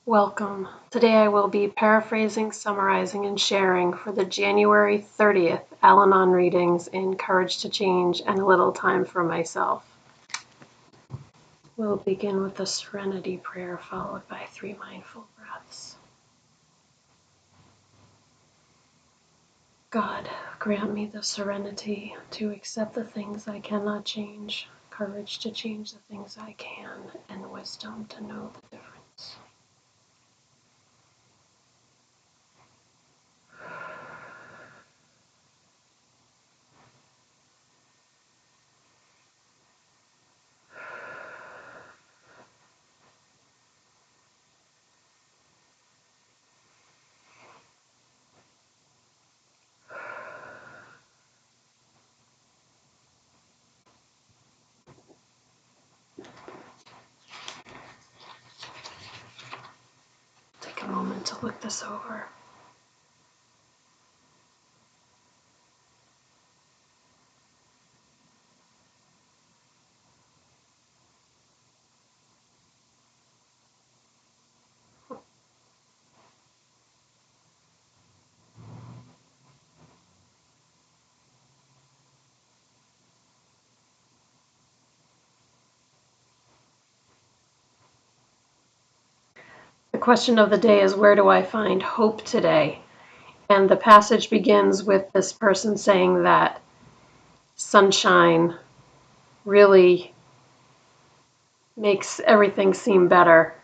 Welcome. Today I will be paraphrasing, summarizing, and sharing for the January 30th Al-Anon readings in Courage to Change and a Little Time for Myself. We'll begin with the Serenity Prayer followed by 3 mindful breaths. God, grant me the serenity to accept the things I cannot change, courage to change the things I can, and wisdom to know the difference. Take a moment to look this over. The question of the day is, where do I find hope today? And the passage begins with this person saying that sunshine really makes everything seem better.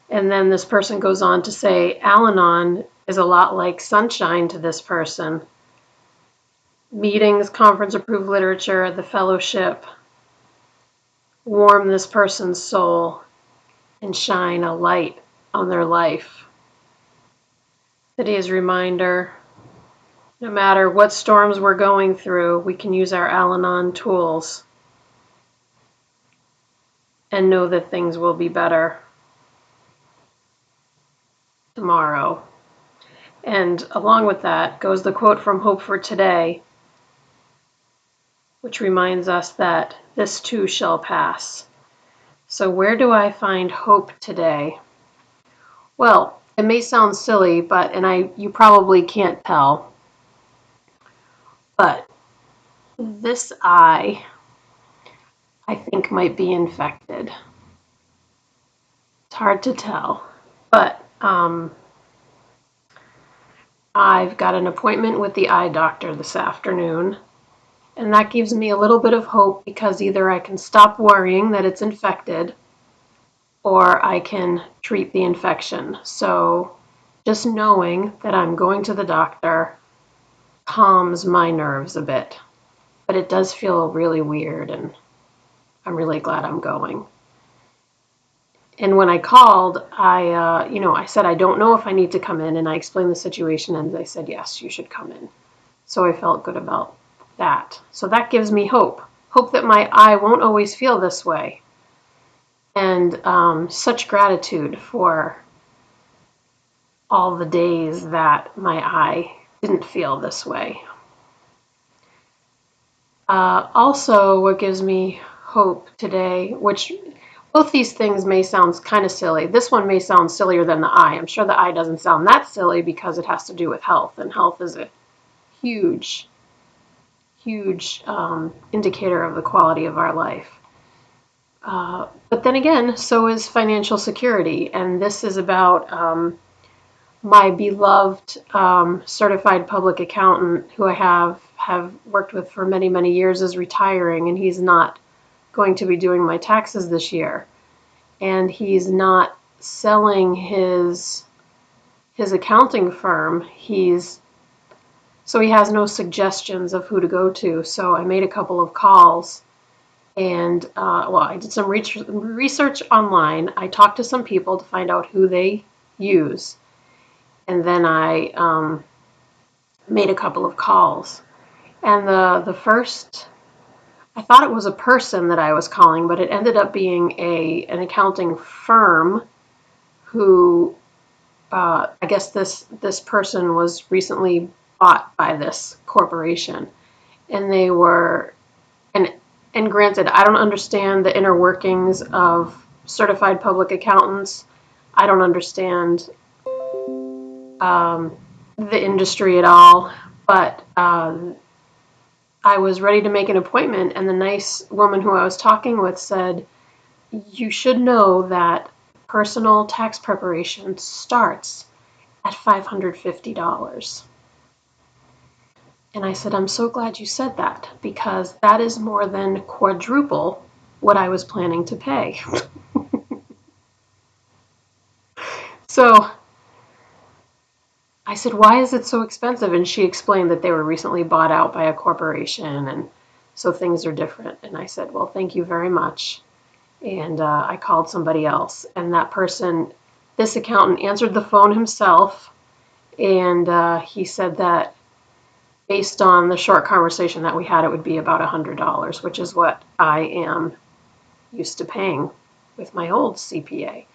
And then this person goes on to say, Al-Anon is a lot like sunshine to this person. Meetings, conference-approved literature, the fellowship warm this person's soul and shine a light on their life. Today's reminder, no matter what storms we're going through, we can use our Al-Anon tools and know that things will be better tomorrow. And along with that goes the quote from Hope for Today, which reminds us that this too shall pass. So where do I find hope today? Well, it may sound silly, but you probably can't tell, but this eye, I think, might be infected. It's hard to tell, but I've got an appointment with the eye doctor this afternoon, and that gives me a little bit of hope because either I can stop worrying that it's infected or I can treat the infection. So just knowing that I'm going to the doctor calms my nerves a bit, but it does feel really weird, and I'm really glad I'm going. And when I called, I said, I don't know if I need to come in, and I explained the situation, and they said, yes, you should come in. So I felt good about that. So that gives me hope that my eye won't always feel this way. And such gratitude for all the days that my eye didn't feel this way. Also, what gives me hope today, which both these things may sound kind of silly. This one may sound sillier than the eye. I'm sure the eye doesn't sound that silly because it has to do with health, and health is a huge indicator of the quality of our life. But then again, so is financial security, and this is about my beloved certified public accountant who I have worked with for many, many years is retiring, and he's not going to be doing my taxes this year. And he's not selling his accounting firm. So he has no suggestions of who to go to. So I made a couple of calls, and I did some research online. I talked to some people to find out who they use, and then I made a couple of calls. And the first, I thought it was a person that I was calling, but it ended up being an accounting firm who, I guess this person was recently bought by this corporation. And they were, and granted, I don't understand the inner workings of certified public accountants. I don't understand the industry at all, but I was ready to make an appointment, and the nice woman who I was talking with said, "You should know that personal tax preparation starts at $550." And I said, "I'm so glad you said that, because that is more than quadruple what I was planning to pay." So I said, "Why is it so expensive?" And she explained that they were recently bought out by a corporation, and so things are different. And I said, "Well, thank you very much." And I called somebody else, and that person, this accountant, answered the phone himself, and he said that based on the short conversation that we had, it would be about $100, which is what I am used to paying with my old CPA.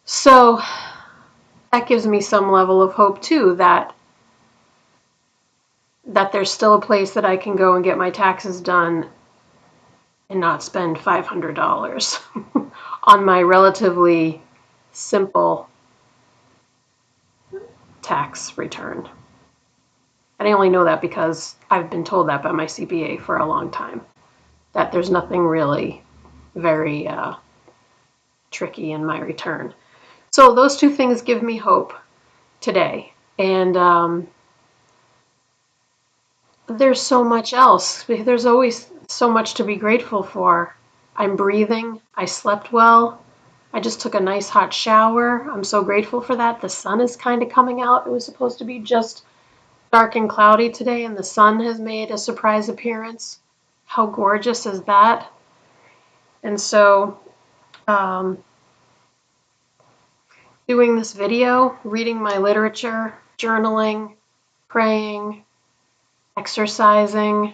So that gives me some level of hope too, that there's still a place that I can go and get my taxes done and not spend $500 on my relatively simple tax return. And I only know that because I've been told that by my CPA for a long time, that there's nothing really very tricky in my return. So those two things give me hope today. And there's so much else. There's always so much to be grateful for. I'm breathing. I slept well. I just took a nice hot shower. I'm so grateful for that. The sun is kind of coming out. It was supposed to be just dark and cloudy today, and the sun has made a surprise appearance. How gorgeous is that? And so, doing this video, reading my literature, journaling, praying, exercising,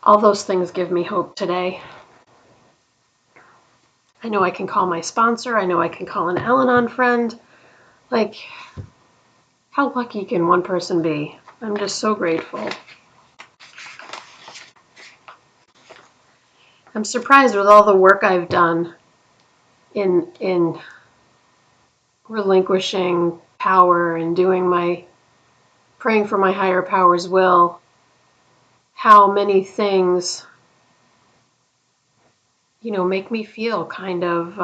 all those things give me hope today. I know I can call my sponsor. I know I can call an Al-Anon friend. Like, how lucky can one person be? I'm just so grateful. I'm surprised with all the work I've done in relinquishing power and praying for my higher power's will, how many things, make me feel kind of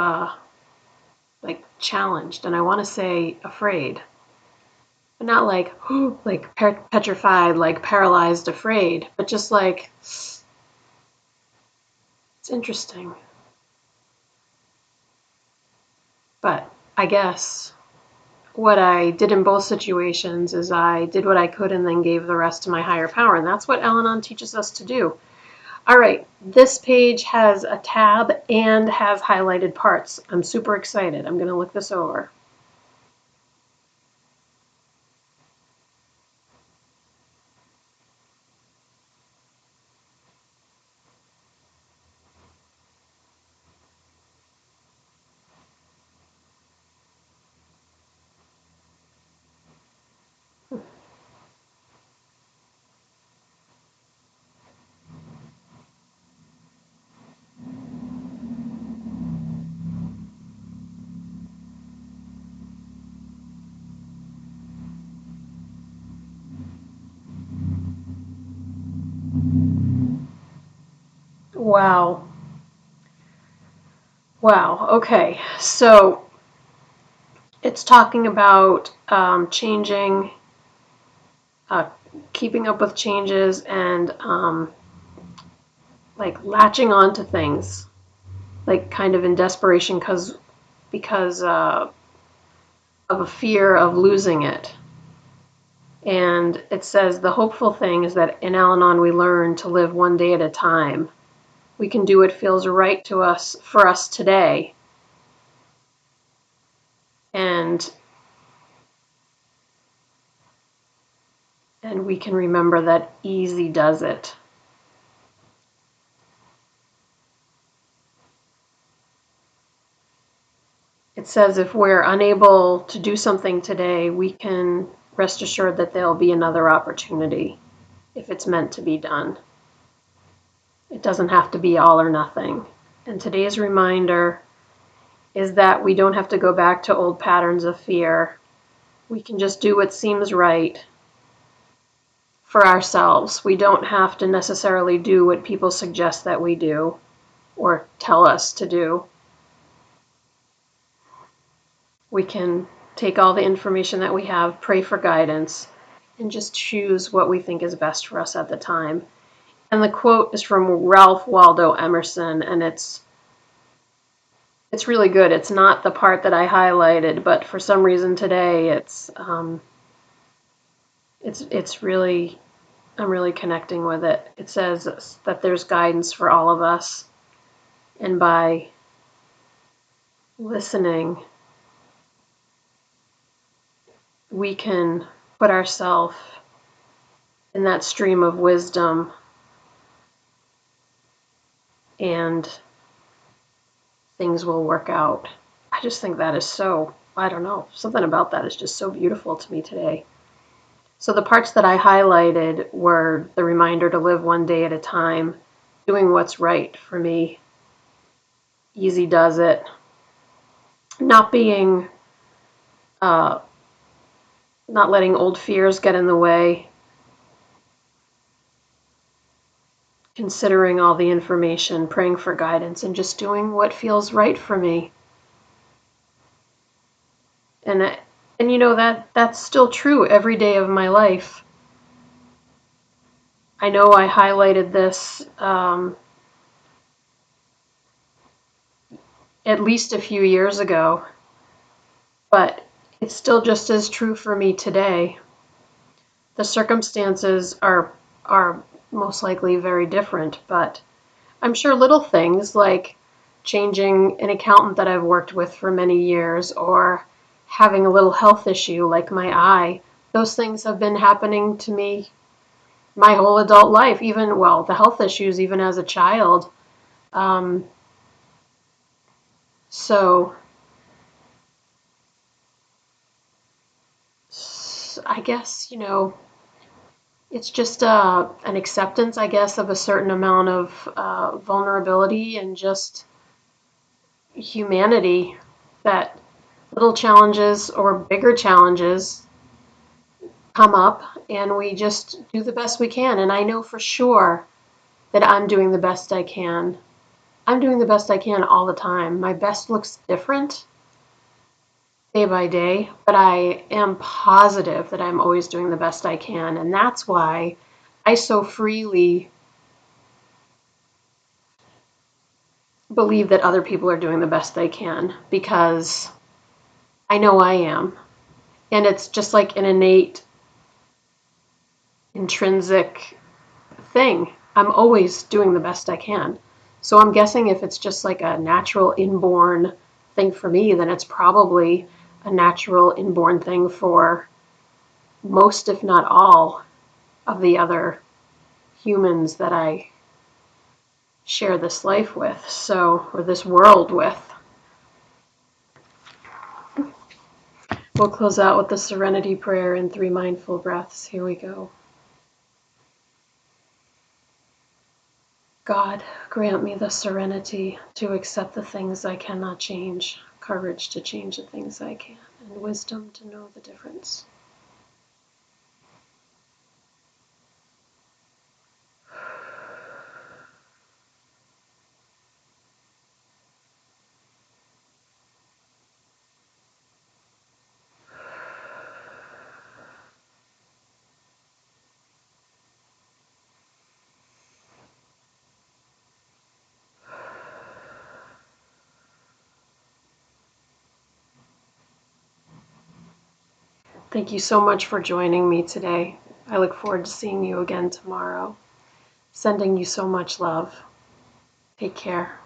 like challenged, and I want to say afraid, but not like like petrified, like paralyzed, afraid, but just like, it's interesting. But I guess what I did in both situations is I did what I could and then gave the rest to my higher power, and that's what Al-Anon teaches us to do. All right, this page has a tab and has highlighted parts. I'm super excited. I'm going to look this over. Wow. Wow. Okay. So it's talking about changing, uh, keeping up with changes, and like latching on to things, like kind of in desperation because of a fear of losing it. And it says the hopeful thing is that in Al-Anon we learn to live one day at a time. We can do what feels right to us for us today. And we can remember that easy does it. It says if we're unable to do something today, we can rest assured that there'll be another opportunity if it's meant to be done. It doesn't have to be all or nothing. And today's reminder is that we don't have to go back to old patterns of fear. We can just do what seems right for ourselves. We don't have to necessarily do what people suggest that we do or tell us to do. We can take all the information that we have, pray for guidance, and just choose what we think is best for us at the time. And the quote is from Ralph Waldo Emerson, and it's really good. It's not the part that I highlighted, but for some reason today it's really, I'm really connecting with it. It says that there's guidance for all of us, and by listening, we can put ourselves in that stream of wisdom, and things will work out. I just think that is so, I don't know, something about that is just so beautiful to me today. So the parts that I highlighted were the reminder to live one day at a time, doing what's right for me, easy does it, not being, not letting old fears get in the way, considering all the information, praying for guidance, and just doing what feels right for me. And you know that's still true every day of my life. I know I highlighted this at least a few years ago, but it's still just as true for me today. The circumstances are most likely very different, but I'm sure little things like changing an accountant that I've worked with for many years, or having a little health issue like my eye, those things have been happening to me my whole adult life, even, well, the health issues even as a child. Um, so I guess, it's just an acceptance, I guess, of a certain amount of vulnerability and just humanity, that little challenges or bigger challenges come up and we just do the best we can. And I know for sure that I'm doing the best I can. I'm doing the best I can all the time. My best looks different day by day, but I am positive that I'm always doing the best I can. And that's why I so freely believe that other people are doing the best they can, because I know I am. And it's just like an innate, intrinsic thing. I'm always doing the best I can. So I'm guessing if it's just like a natural inborn thing for me, then it's probably a natural inborn thing for most, if not all, of the other humans that I share this life with, or this world with. We'll close out with the Serenity Prayer and 3 mindful breaths. Here we go. God, grant me the serenity to accept the things I cannot change, courage to change the things I can, and wisdom to know the difference. Thank you so much for joining me today. I look forward to seeing you again tomorrow. Sending you so much love. Take care.